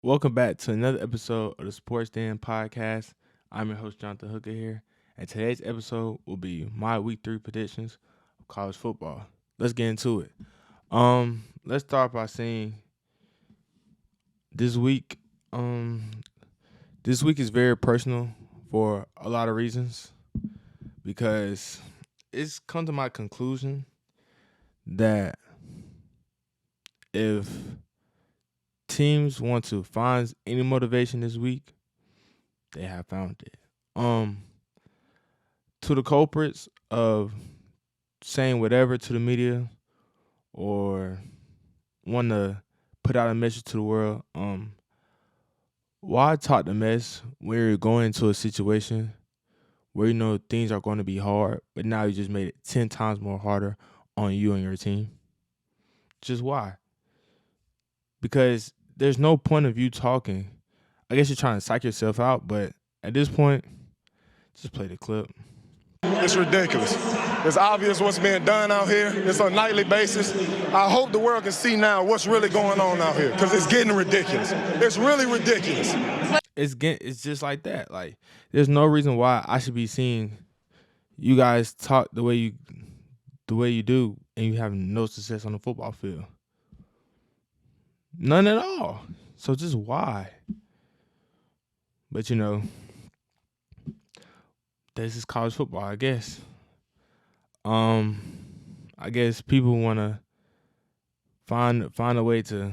Welcome back to another episode of the Sports Den podcast. I'm your host, Jonathan Hooker here, and today's episode will be my week 3 predictions of college football. Let's get into it. Let's start by saying this week, this week is very personal for a lot of reasons because it's come to my conclusion that if teams want to find any motivation this week, they have found it. To the culprits of saying whatever to the media or want to put out a message to the world, why talk the mess when you're going into a situation where you know things are going to be hard, but now you just made it 10 times more harder on you and your team? Just why? Because there's no point of you talking. I guess you're trying to psych yourself out, but at this point, just play the clip. It's ridiculous. It's obvious what's being done out here. It's on a nightly basis. I hope the world can see now what's really going on out here because it's getting ridiculous. It's really ridiculous. It's just like that. Like, there's no reason why I should be seeing you guys talk the way you do and you have no success on the football field. None at all. So just why? But this is college football, I guess. I guess people want to find a way to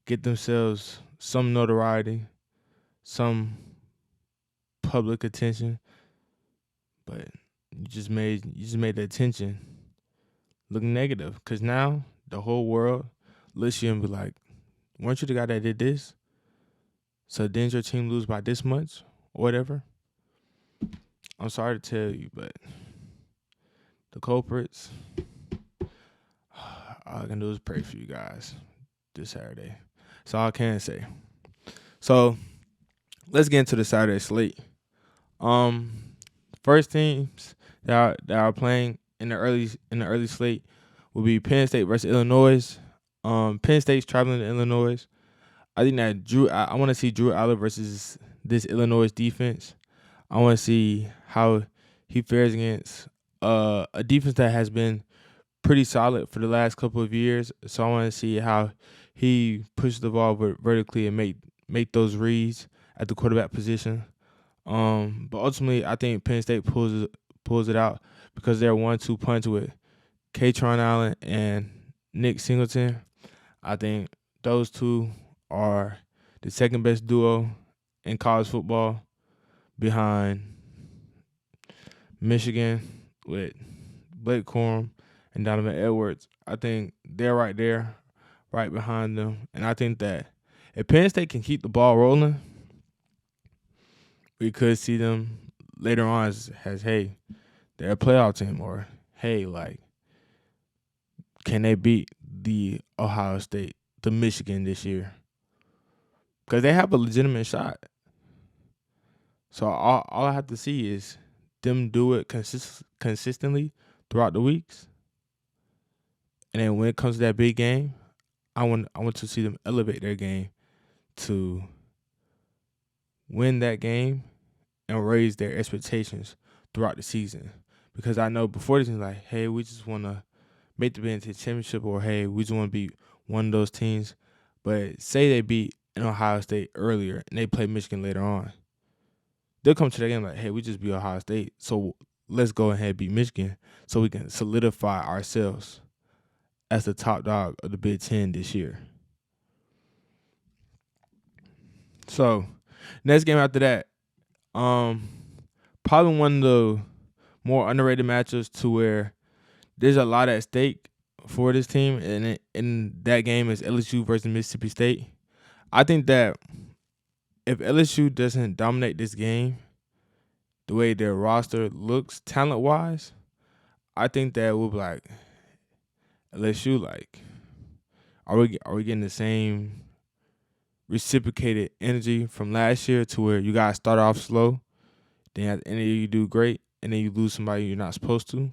get themselves some notoriety, some public attention, but you just made the attention look negative. Because now the whole world looks at you and be like, weren't you the guy that did this? So didn't your team lose by this much or whatever? I'm sorry to tell you, but the culprits, all I can do is pray for you guys this Saturday. That's all I can say. So let's get into the Saturday slate. First teams that are playing in the early slate will be Penn State versus Illinois. Penn State's traveling to Illinois. I think that I want to see Drew Allen versus this Illinois defense. I want to see how he fares against a defense that has been pretty solid for the last couple of years. So I want to see how he pushes the ball vertically and make those reads at the quarterback position. But ultimately, I think Penn State pulls it out because they're 1-2 punch with Katron Allen and Nick Singleton. I think those two are the second best duo in college football behind Michigan with Blake Corum and Donovan Edwards. I think they're right there, right behind them. And I think that if Penn State can keep the ball rolling, we could see them later on as hey, they're a playoff team, or hey, like, can they beat the Ohio State, the Michigan this year? Because they have a legitimate shot. So all I have to see is them do it consistently throughout the weeks. And then when it comes to that big game, I want to see them elevate their game to win that game and raise their expectations throughout the season. Because I know before this, it's like, hey, we just want to make the Big Ten championship, or hey, we just want to be one of those teams. But say they beat an Ohio State earlier and they play Michigan later on, they'll come to the game like, hey, we just beat Ohio State, so let's go ahead and beat Michigan so we can solidify ourselves as the top dog of the Big Ten this year. So, next game after that, probably one of the more underrated matchups to where there's a lot at stake for this team, and in that game is LSU versus Mississippi State. I think that if LSU doesn't dominate this game the way their roster looks talent-wise, I think that we'll be like, LSU, like, are we getting the same reciprocated energy from last year to where you guys start off slow, then at the end of the year you do great, and then you lose somebody you're not supposed to?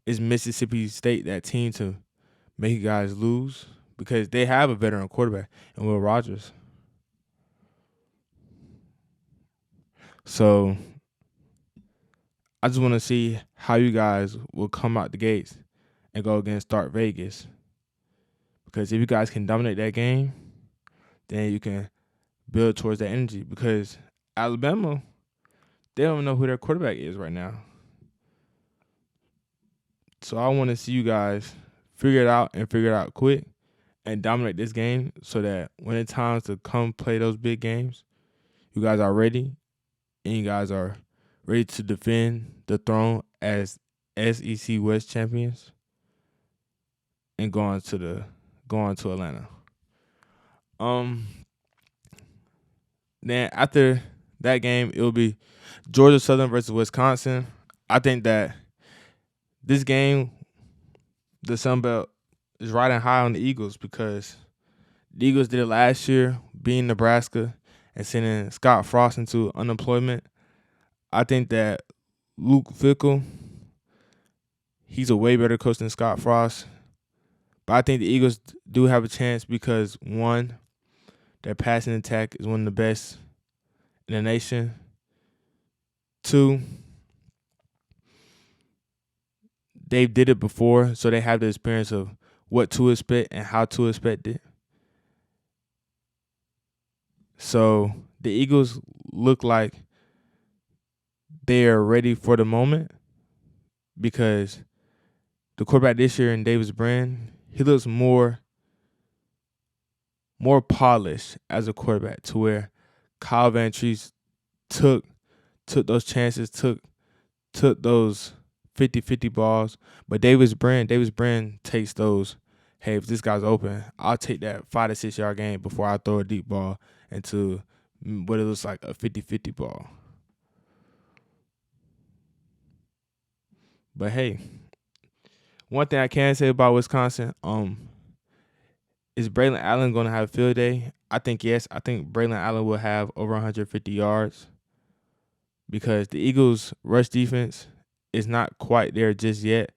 Is Mississippi State that team to make you guys lose? Because they have a veteran quarterback in Will Rogers. So I just want to see how you guys will come out the gates and go against Start Vegas. Because if you guys can dominate that game, then you can build towards that energy. Because Alabama, they don't know who their quarterback is right now. So I want to see you guys figure it out and figure it out quick and dominate this game so that when it's time to come play those big games, you guys are ready and you guys are ready to defend the throne as SEC West champions and go on to Atlanta. Then after that game, it'll be Georgia Southern versus Wisconsin. I think that this game, the Sun Belt is riding high on the Eagles because the Eagles did it last year, beating Nebraska and sending Scott Frost into unemployment. I think that Luke Fickell, he's a way better coach than Scott Frost. But I think the Eagles do have a chance because, one, their passing attack is one of the best in the nation. Two, they did it before, so they have the experience of what to expect and how to expect it. So the Eagles look like they are ready for the moment because the quarterback this year in Davis Brand, he looks more polished as a quarterback to where Kyle Van Treese took those chances, took those 50-50 balls. But Davis Brand takes those, hey, if this guy's open, I'll take that 5 to 6 yard game before I throw a deep ball into what it looks like a 50-50 ball. But hey, one thing I can say about Wisconsin, is Braylon Allen going to have a field day? I think yes. I think Braylon Allen will have over 150 yards because the Eagles' rush defense is not quite there just yet.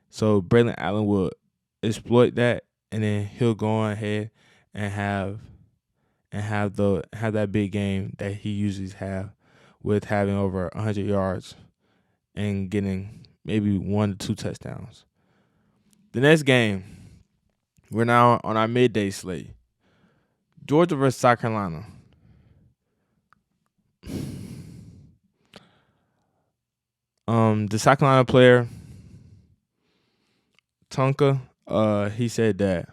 So Braylon Allen will exploit that, and then he'll go on ahead and have that big game that he usually have with having over 100 yards and getting maybe 1 to 2 touchdowns. The next game, we're now on our midday slate. Georgia versus South Carolina. The South Carolina player, Tonka, he said that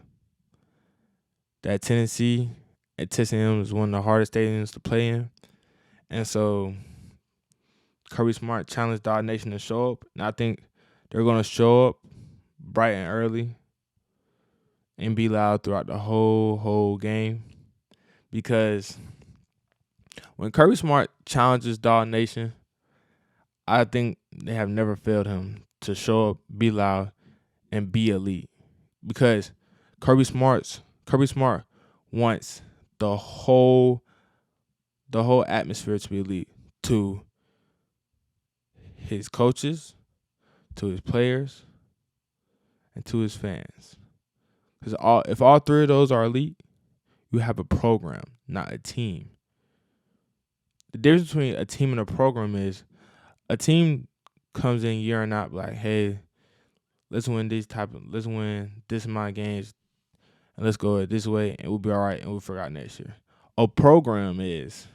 Tennessee at Texas A&M is one of the hardest stadiums to play in. And so Kirby Smart challenged Dog Nation to show up. And I think they're going to show up bright and early and be loud throughout the whole game. Because when Kirby Smart challenges Dog Nation, I think they have never failed him to show up, be loud, and be elite. Because Kirby Smart wants the whole atmosphere to be elite, to his coaches, to his players, and to his fans. Because if all three of those are elite, you have a program, not a team. The difference between a team and a program is a team comes in year and out like, hey, let's win this amount of games, and let's go this way, and we'll be all right, and we'll figure out next year. A program is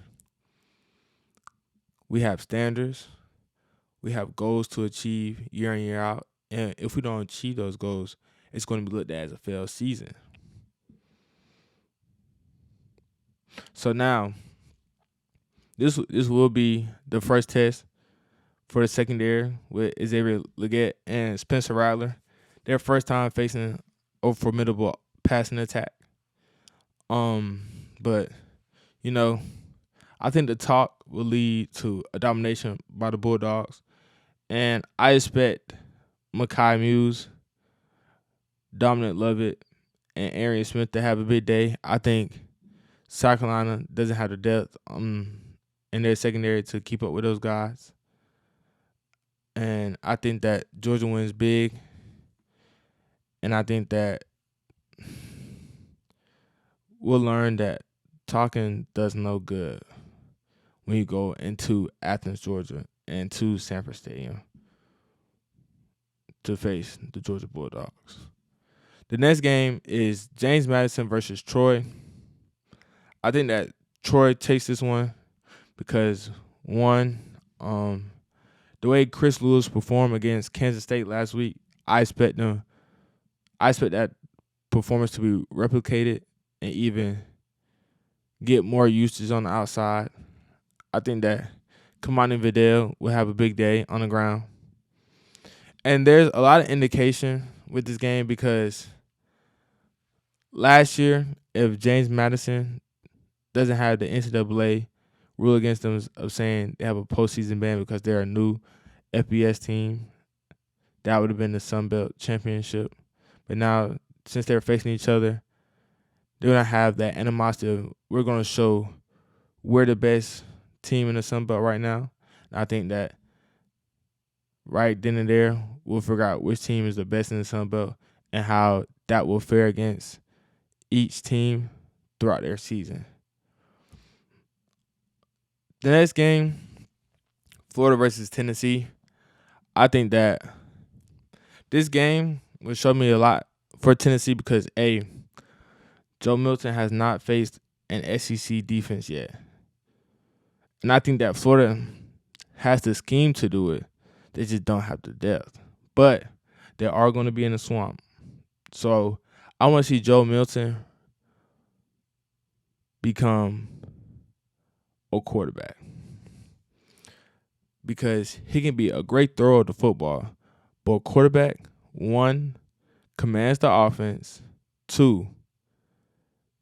we have standards, we have goals to achieve year in, year out, and if we don't achieve those goals, it's going to be looked at as a failed season. So now, this will be the first test for the secondary with Xavier Legette and Spencer Rattler. Their first time facing a formidable passing attack. But I think the talk will lead to a domination by the Bulldogs, and I expect Mekhi Muse, Dominic Lovett, and Arian Smith to have a big day. I think South Carolina doesn't have the depth in their secondary to keep up with those guys. And I think that Georgia wins big. And I think that we'll learn that talking does no good. when you go into Athens, Georgia, and to Sanford Stadium to face the Georgia Bulldogs. The next game is James Madison versus Troy. I think that Troy takes this one because one, the way Chris Lewis performed against Kansas State last week, I expect that performance to be replicated and even get more usage on the outside. I think that Kamani Vidal will have a big day on the ground. And there's a lot of indication with this game because last year, if James Madison doesn't have the NCAA rule against them of saying they have a postseason ban because they're a new FBS team, that would have been the Sun Belt Championship. But now, since they're facing each other, they're going to have that animosity of we're going to show we're the best team in the Sun Belt right now. And I think that right then and there, we'll figure out which team is the best in the Sun Belt and how that will fare against each team throughout their season. The next game, Florida versus Tennessee. I think that this game will show me a lot for Tennessee because, A, Joe Milton has not faced an SEC defense yet. And I think that Florida has the scheme to do it. They just don't have the depth. But they are going to be in the swamp. So I want to see Joe Milton become a quarterback because he can be a great thrower of the football. But a quarterback, one, commands the offense. Two,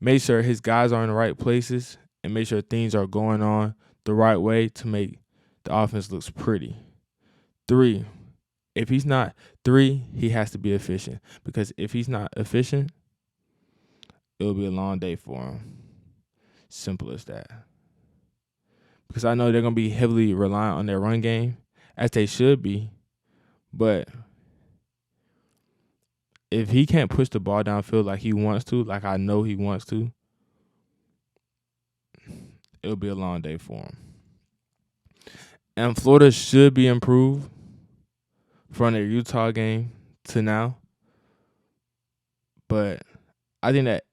make sure his guys are in the right places and make sure things are going on the right way to make the offense look pretty. Three, he has to be efficient because if he's not efficient, it'll be a long day for him. Simple as that. Because I know they're going to be heavily reliant on their run game, as they should be. But if he can't push the ball downfield like he wants to, like I know he wants to, it'll be a long day for him. And Florida should be improved from their Utah game to now. But I think that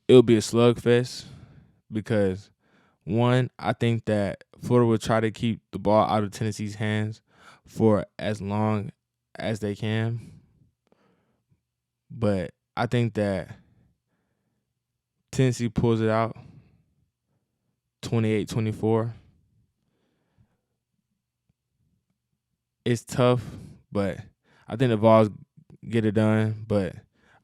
it'll be a slugfest because, one, I think that Florida will try to keep the ball out of Tennessee's hands for as long as they can. But I think that Tennessee pulls it out 28-24. It's tough, but I think the Vols get it done. But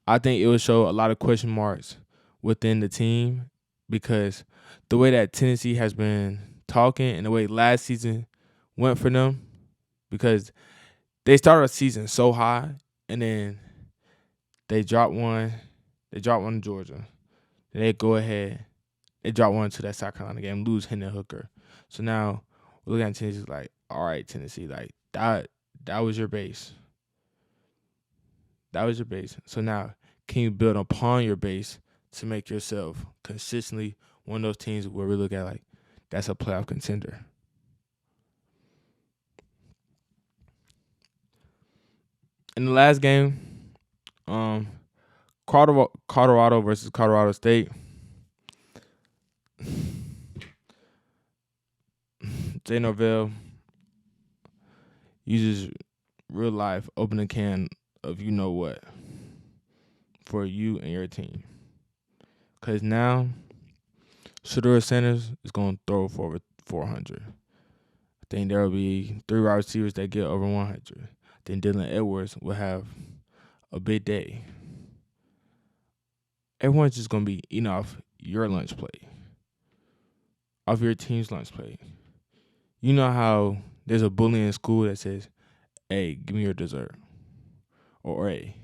I think it will show a lot of question marks within the team because the way that Tennessee has been talking and the way last season went for them, because they started a season so high and then they dropped one. They dropped one to Georgia. Then they go ahead. They drop one to that South Carolina game, lose Hendon Hooker. So now we're looking at Tennessee like, all right, Tennessee, like that was your base. That was your base. So now can you build upon your base to make yourself consistently one of those teams where we look at like that's a playoff contender? In the last game, Colorado versus Colorado State. Jay Norvell uses real life opening can of you know what for you and your team. Because now Shedeur Sanders is going to throw for over 400. I think there will be 3 wide receivers that get over 100. Then Dylan Edwards will have a big day. Everyone's just going to be eating off your lunch plate, off your team's lunch plate. You know how there's a bully in school that says, hey, give me your dessert. Or, hey,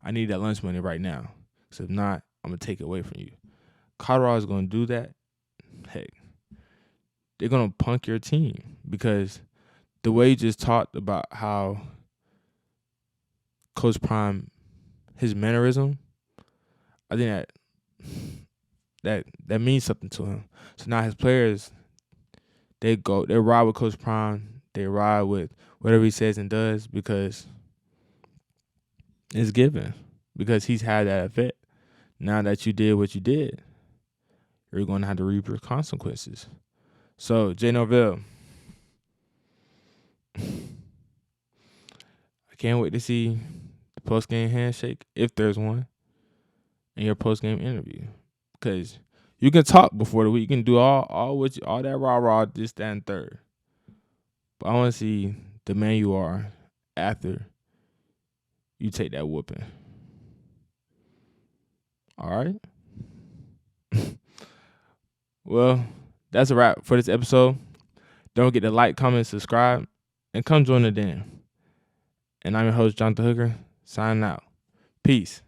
I need that lunch money right now. So if not, I'm going to take it away from you. Colorado's going to do that. Heck, they're going to punk your team because the way you just talked about how Coach Prime, his mannerism, I think that means something to him. So now his players, they ride with Coach Prime. They ride with whatever he says and does because it's given. Because he's had that effect. Now that you did what you did, you're going to have to reap your consequences. So, Jay Norvell, I can't wait to see the post-game handshake, if there's one, and your post-game interview. Because you can talk before the week. You can do all that rah-rah, this, that, and third. But I want to see the man you are after you take that whooping. All right? Well, that's a wrap for this episode. Don't forget to like, comment, subscribe, and come join the den. And I'm your host, Jonathan Hooker, signing out. Peace.